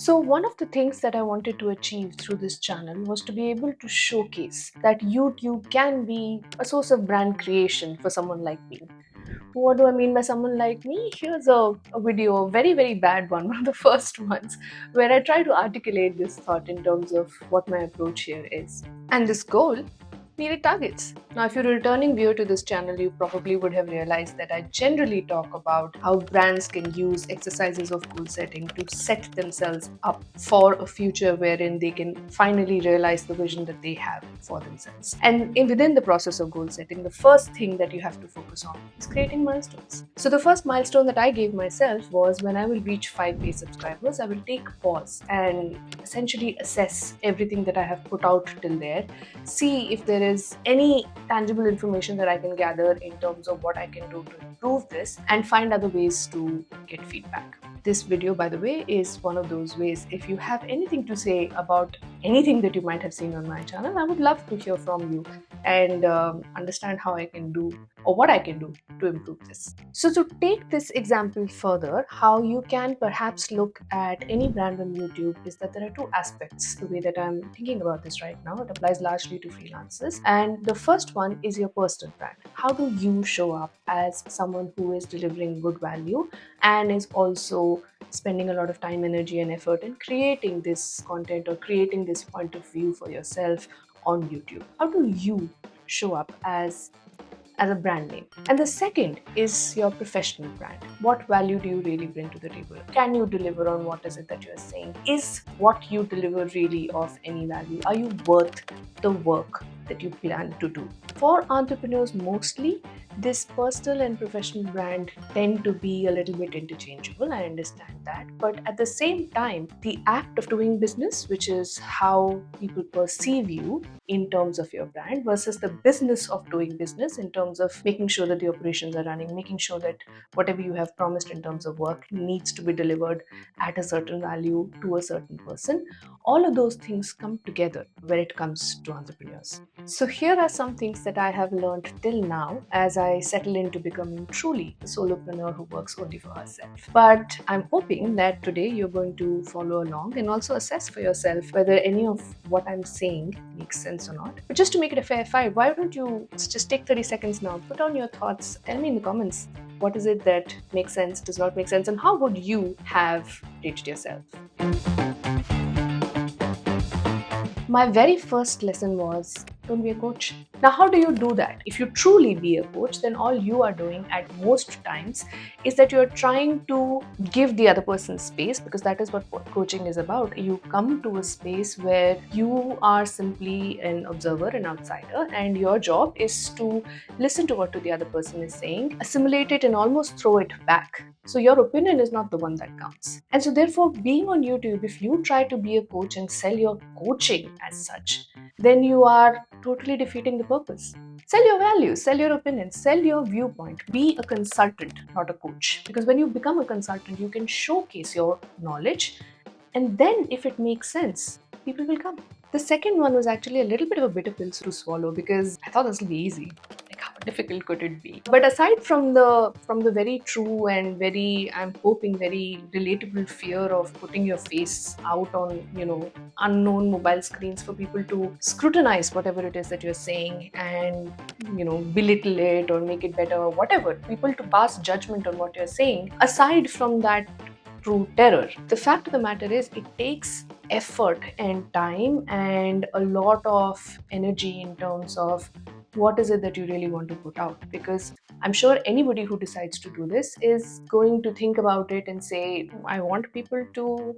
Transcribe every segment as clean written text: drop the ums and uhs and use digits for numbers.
So one of the things that I wanted to achieve through this channel was to be able to showcase that YouTube can be a source of brand creation for someone like me. What do I mean by someone like me? Here's a video, a very, very bad one, one of the first ones, where I try to articulate this thought in terms of what my approach here is. And this goal needed targets. Now, if you're a returning viewer to this channel, you probably would have realized that I generally talk about how brands can use exercises of goal setting to set themselves up for a future wherein they can finally realize the vision that they have for themselves. And within the process of goal setting, the first thing that you have to focus on is creating milestones. So the first milestone that I gave myself was when I will reach 5K subscribers, I will take pause and essentially assess everything that I have put out till there, see if there is any tangible information that I can gather in terms of what I can do to improve this, and find other ways to get feedback. This video, by the way, is one of those ways. If you have anything to say about anything that you might have seen on my channel, I would love to hear from you and understand how I can do or what I can do to improve this. So to take this example further, how you can perhaps look at any brand on YouTube is that there are two aspects the way that I'm thinking about this right now. It applies largely to freelancers. And the first one is your personal brand. How do you show up as someone who is delivering good value and is also spending a lot of time, energy, and effort in creating this content or creating this point of view for yourself on YouTube? How do you show up as a brand name? And the second is your professional brand. What value do you really bring to the table? Can you deliver on what is it that you're saying? Is what you deliver really of any value? Are you worth the work that you plan to do? For entrepreneurs mostly, this personal and professional brand tend to be a little bit interchangeable. I understand that. But at the same time, the act of doing business, which is how people perceive you in terms of your brand, versus the business of doing business in terms of making sure that the operations are running, making sure that whatever you have promised in terms of work needs to be delivered at a certain value to a certain person. All of those things come together when it comes to entrepreneurs. So here are some things that I have learned till now as I settle into becoming truly a solopreneur who works only for herself. But I'm hoping that today you're going to follow along and also assess for yourself whether any of what I'm saying makes sense or not. But just to make it a fair fight, why don't you just take 30 seconds now, put on your thoughts, tell me in the comments what is it that makes sense, does not make sense, and how would you have reached yourself? My very first lesson was don't be a coach. Now, how do you do that? If you truly be a coach, then all you are doing at most times is that you're trying to give the other person space, because that is what coaching is about. You come to a space where you are simply an observer, an outsider, and your job is to listen to what the other person is saying, assimilate it, and almost throw it back. So your opinion is not the one that counts. And so therefore, being on YouTube, if you try to be a coach and sell your coaching as such, then you are totally defeating the purpose. Sell your values, sell your opinions, sell your viewpoint. Be a consultant, not a coach. Because when you become a consultant, you can showcase your knowledge, and then if it makes sense, people will come. The second one was actually a little bit of a bitter pill to swallow, because I thought this would be easy. Like, how difficult could it be? But aside from the very true and very, I'm hoping, very relatable fear of putting your face out on, unknown mobile screens for people to scrutinize whatever it is that you're saying and, belittle it or make it better or whatever, people to pass judgment on what you're saying, aside from that true terror, the fact of the matter is it takes effort and time and a lot of energy in terms of what is it that you really want to put out. Because I'm sure anybody who decides to do this is going to think about it and say, I want people to,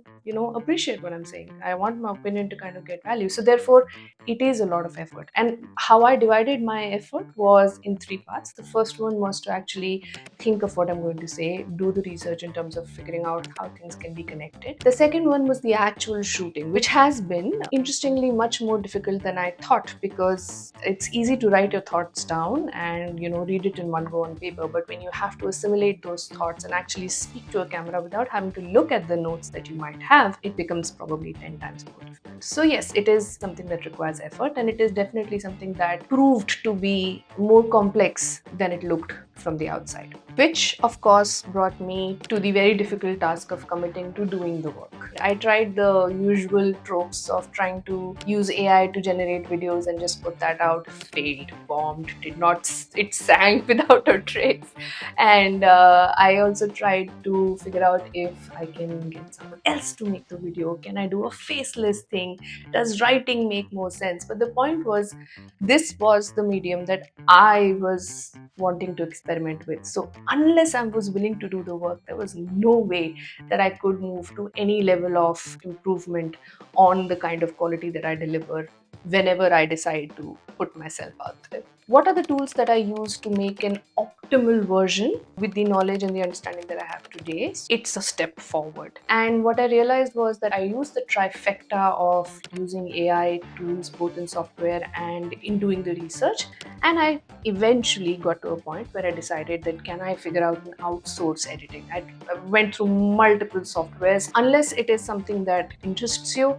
appreciate what I'm saying. I want my opinion to kind of get value. So therefore, it is a lot of effort. And how I divided my effort was in three parts. The first one was to actually think of what I'm going to say, do the research in terms of figuring out how things can be connected. The second one was the actual shooting, which has been interestingly much more difficult than I thought, because it's easy to write your thoughts down and read it in one go on paper, but when you have to assimilate those thoughts and actually speak to a camera without having to look at the notes that you might have, it becomes probably 10 times more difficult. So yes, it is something that requires effort, and it is definitely something that proved to be more complex than it looked from the outside, which of course brought me to the very difficult task of committing to doing the work. I tried the usual tropes of trying to use AI to generate videos and just put that out. Failed, bombed, did not, it sank without a trace. And I also tried to figure out if I can get someone else to make the video. Can I do a faceless thing? Does writing make more sense? But the point was, this was the medium that I was wanting to experiment with. So unless I was willing to do the work, there was no way that I could move to any level of improvement on the kind of quality that I deliver whenever I decide to put myself out there. What are the tools that I use to make an optimal version with the knowledge and the understanding that I have today? It's a step forward. And what I realized was that I used the trifecta of using AI tools both in software and in doing the research. And I eventually got to a point where I decided that can I figure out an outsource editing. I went through multiple softwares. Unless it is something that interests you,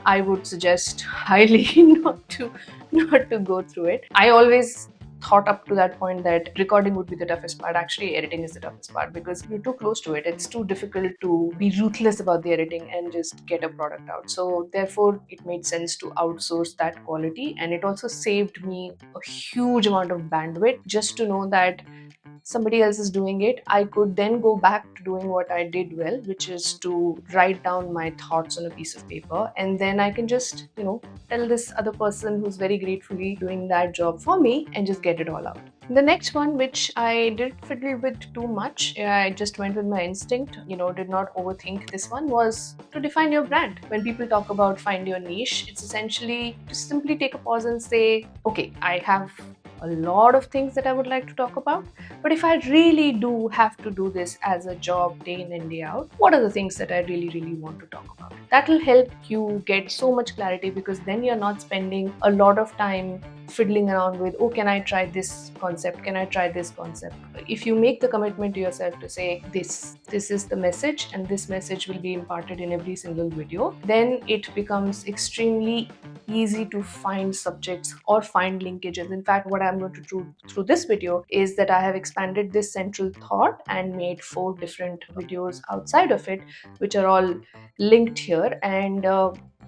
I would suggest highly not to go through it. I always thought up to that point that recording would be the toughest part. Actually, editing is the toughest part because you're too close to it. It's too difficult to be ruthless about the editing and just get a product out. So therefore, it made sense to outsource that quality, and it also saved me a huge amount of bandwidth just to know that somebody else is doing it. I could then go back to doing what I did well, which is to write down my thoughts on a piece of paper, and then I can just, tell this other person who's very gratefully doing that job for me and just get it all out. The next one, which I didn't fiddle with too much, I just went with my instinct, did not overthink this one, was to define your brand. When people talk about find your niche, it's essentially to simply take a pause and say, okay, I have a lot of things that I would like to talk about, but if I really do have to do this as a job day in and day out, what are the things that I really, really want to talk about? That will help you get so much clarity, because then you're not spending a lot of time fiddling around with, oh, can I try this concept? Can I try this concept? If you make the commitment to yourself to say, this is the message, and this message will be imparted in every single video, then it becomes extremely easy to find subjects or find linkages. In fact, what I'm going to do through this video is that I have expanded this central thought and made 4 different videos outside of it, which are all linked here. And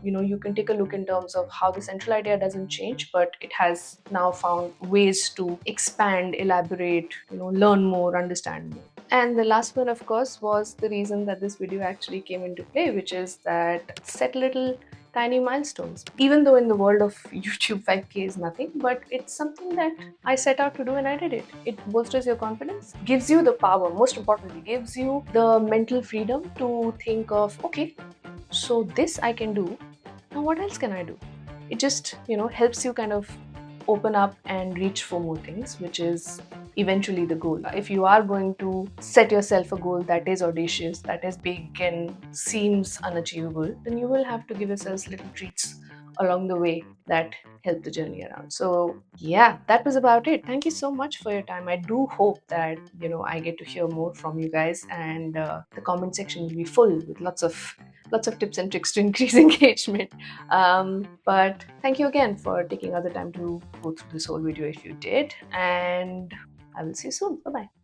you can take a look in terms of how the central idea doesn't change, but it has now found ways to expand, elaborate, learn more, understand more. And the last one, of course, was the reason that this video actually came into play, which is that set little tiny milestones. Even though in the world of YouTube 5K is nothing, but it's something that I set out to do and I did it. It bolsters your confidence, gives you the power, most importantly, gives you the mental freedom to think of, okay, so this I can do, now what else can I do? It just, helps you kind of open up and reach for more things, which is eventually the goal. If you are going to set yourself a goal that is audacious, that is big and seems unachievable, then you will have to give yourselves little treats along the way that help the journey around. So yeah, that was about it. Thank you so much for your time. I do hope that I get to hear more from you guys, and the comment section will be full with lots of tips and tricks to increase engagement. But thank you again for taking other time to go through this whole video if you did, and I will see you soon. Bye bye.